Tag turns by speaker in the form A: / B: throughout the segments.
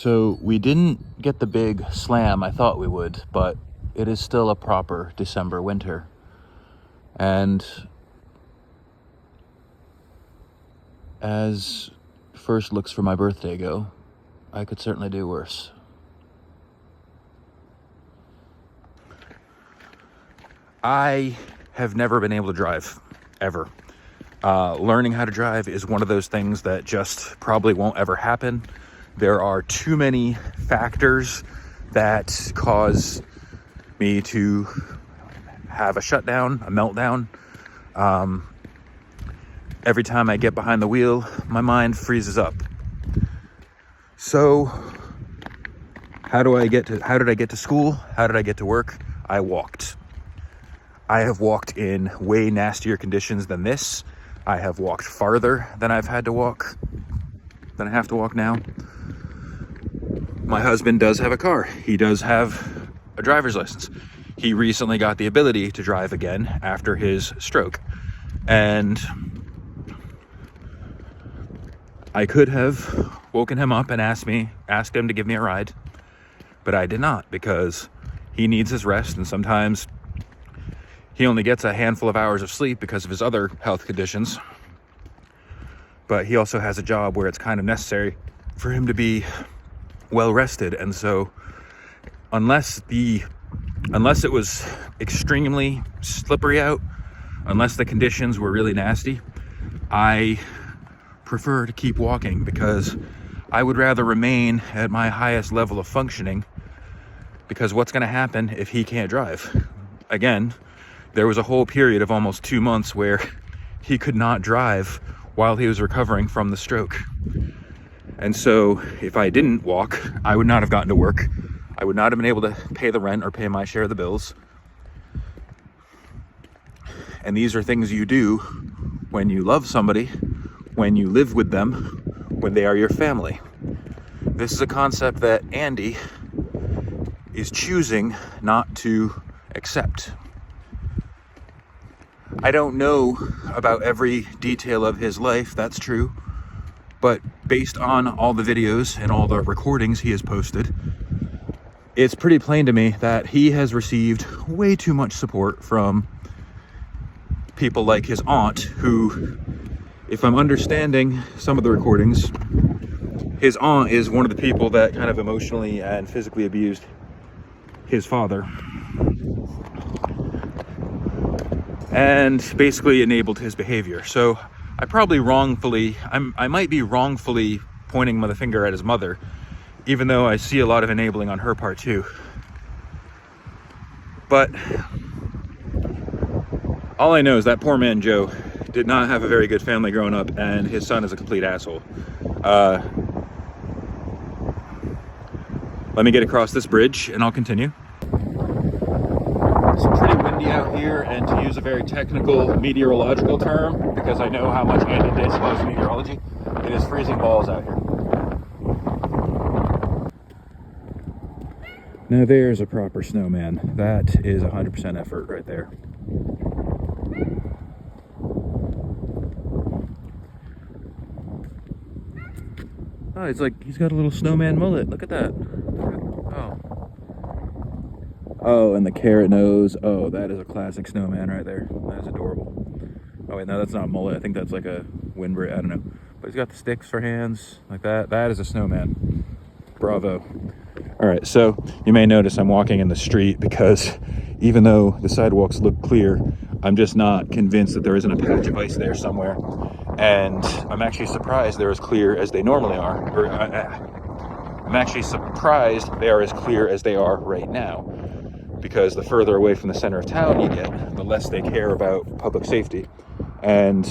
A: So we didn't get the big slam I thought we would, but it is still a proper December winter. And as first looks for my birthday go, I could certainly do worse. I have never been able to drive, ever. Learning how to drive is one of those things that just probably won't ever happen. There are too many factors that cause me to have a shutdown, a meltdown. Every time I get behind the wheel, my mind freezes up. So, how did I get to school? How did I get to work? I walked. I have walked in way nastier conditions than this. I have walked farther than I have to walk now. My husband does have a car. He does have a driver's license. He recently got the ability to drive again after his stroke. And I could have woken him up and asked him to give me a ride, but I did not, because he needs his rest, and sometimes he only gets a handful of hours of sleep because of his other health conditions. But he also has a job where it's kind of necessary for him to be well rested. And so unless it was extremely slippery out, unless the conditions were really nasty, I prefer to keep walking, because I would rather remain at my highest level of functioning, because what's going to happen if he can't drive? Again, there was a whole period of almost 2 months where he could not drive while he was recovering from the stroke. And so if I didn't walk, I would not have gotten to work. I would not have been able to pay the rent or pay my share of the bills. And these are things you do when you love somebody, when you live with them, when they are your family. This is a concept that Andy is choosing not to accept. I don't know about every detail of his life, that's true, but based on all the videos and all the recordings he has posted, it's pretty plain to me that he has received way too much support from people like his aunt, who, if I'm understanding some of the recordings, his aunt is one of the people that kind of emotionally and physically abused his father and basically enabled his behavior. So I might be wrongfully pointing the finger at his mother, even though I see a lot of enabling on her part too. But all I know is that poor man Joe did not have a very good family growing up, and his son is a complete asshole. Let me get across this bridge and I'll continue. It's pretty windy out here, and to use a very technical meteorological term, because I know how much Andy Ditch loves meteorology, it is freezing balls out here. Now there's a proper snowman. That is 100% effort right there. Oh, it's like he's got a little snowman mullet. Look at that. Oh, and the carrot nose. Oh, that is a classic snowman right there. That is adorable. Oh wait, no, that's not a mullet. I think that's like a windbreak. I don't know. But he's got the sticks for hands like that. That is a snowman. Bravo. All right, so you may notice I'm walking in the street, because even though the sidewalks look clear, I'm just not convinced that there isn't a patch of ice there somewhere. And I'm actually surprised they're as clear as they normally are. I'm actually surprised they are as clear as they are right now, because the further away from the center of town you get, the less they care about public safety. And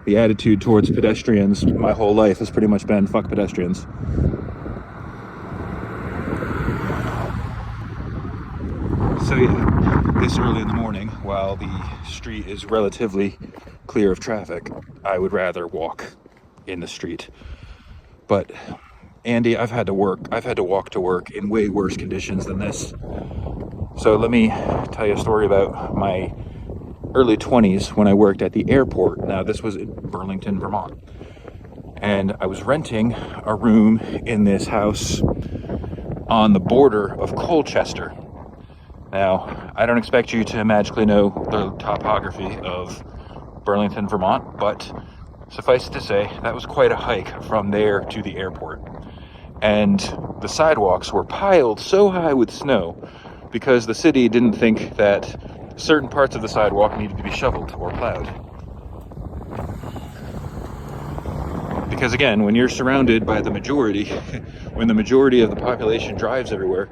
A: the attitude towards pedestrians my whole life has pretty much been fuck pedestrians. So yeah, this early in the morning, while the street is relatively clear of traffic, I would rather walk in the street. But Andy, I've had to walk to work in way worse conditions than this. So let me tell you a story about my early 20s when I worked at the airport. Now, this was in Burlington, Vermont. and I was renting a room in this house on the border of Colchester. Now, I don't expect you to magically know the topography of Burlington, Vermont, but suffice it to say, that was quite a hike from there to the airport. And the sidewalks were piled so high with snow because the city didn't think that certain parts of the sidewalk needed to be shoveled or plowed. Because again, when you're surrounded by the majority, when the majority of the population drives everywhere,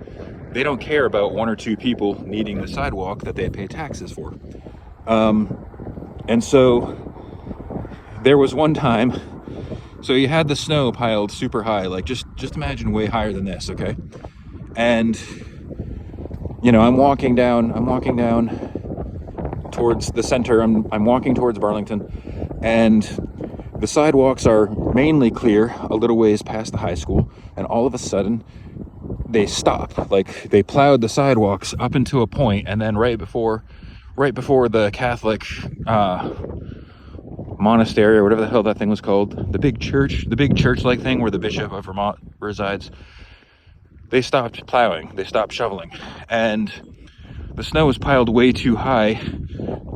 A: they don't care about one or two people needing the sidewalk that they pay taxes for. And so there was one time, so you had the snow piled super high, like just imagine way higher than this, okay? And I'm walking down towards the center. I'm walking towards Burlington, and the sidewalks are mainly clear a little ways past the high school, and all of a sudden they stop. Like, they plowed the sidewalks up into a point, and then right before the Catholic monastery, or whatever the hell that thing was called, the big church-like thing where the Bishop of Vermont resides, they stopped plowing, they stopped shoveling, and the snow was piled way too high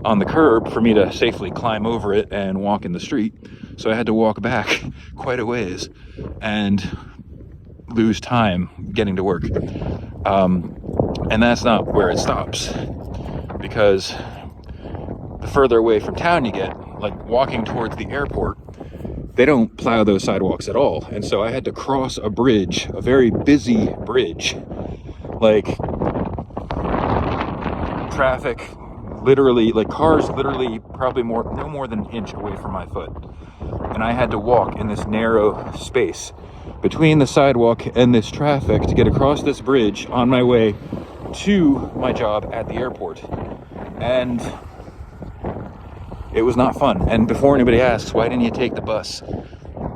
A: on the curb for me to safely climb over it and walk in the street. So I had to walk back quite a ways and lose time getting to work. And that's not where it stops, because the further away from town you get, like walking towards the airport, they don't plow those sidewalks at all. And so I had to cross a bridge, a very busy bridge, like traffic literally, like cars literally probably no more than an inch away from my foot. And I had to walk in this narrow space between the sidewalk and this traffic to get across this bridge on my way to my job at the airport. And it was not fun. And before anybody asks, why didn't you take the bus?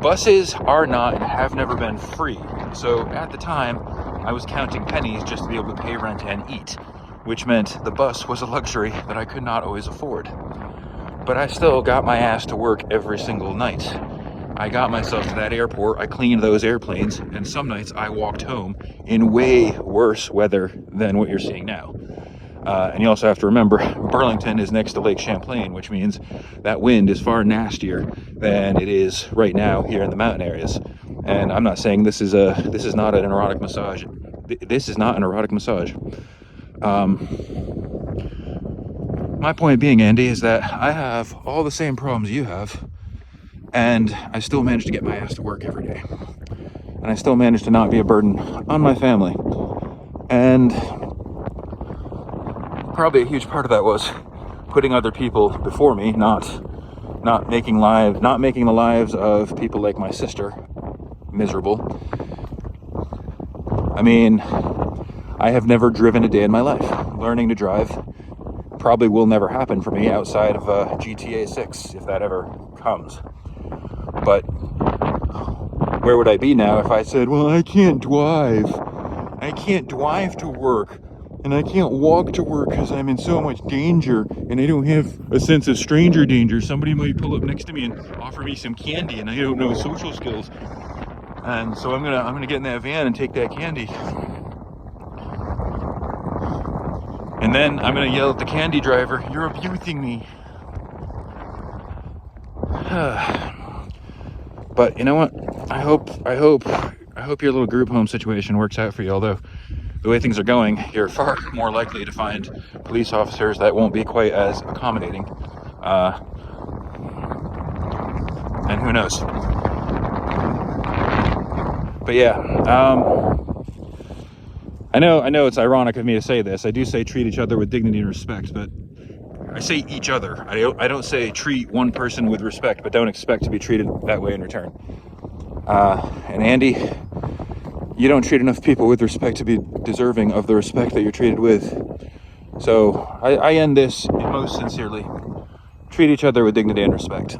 A: Buses are not and have never been free. So at the time, I was counting pennies just to be able to pay rent and eat, which meant the bus was a luxury that I could not always afford. But I still got my ass to work every single night. I got myself to that airport, I cleaned those airplanes, and some nights I walked home in way worse weather than what you're seeing now. And you also have to remember, Burlington is next to Lake Champlain, which means that wind is far nastier than it is right now here in the mountain areas. And I'm not saying this is not an erotic massage. This is not an erotic massage. My point being, Andy, is that I have all the same problems you have, and I still manage to get my ass to work every day. And I still manage to not be a burden on my family. And probably a huge part of that was putting other people before me, not making the lives of people like my sister miserable. I mean, I have never driven a day in my life. Learning to drive probably will never happen for me outside of GTA 6, if that ever comes. But where would I be now if I said, well, I can't drive to work, and I can't walk to work because I'm in so much danger, and I don't have a sense of stranger danger. Somebody might pull up next to me and offer me some candy, and I don't know social skills. And so I'm gonna get in that van and take that candy. And then I'm gonna yell at the candy driver, "You're abusing me." But you know what? I hope your little group home situation works out for you. Although the way things are going, you're far more likely to find police officers that won't be quite as accommodating. And who knows? But yeah, I know it's ironic of me to say this. I do say treat each other with dignity and respect, but I say each other. I don't say treat one person with respect, but don't expect to be treated that way in return. And Andy, you don't treat enough people with respect to be deserving of the respect that you're treated with. So I end this most sincerely. Treat each other with dignity and respect.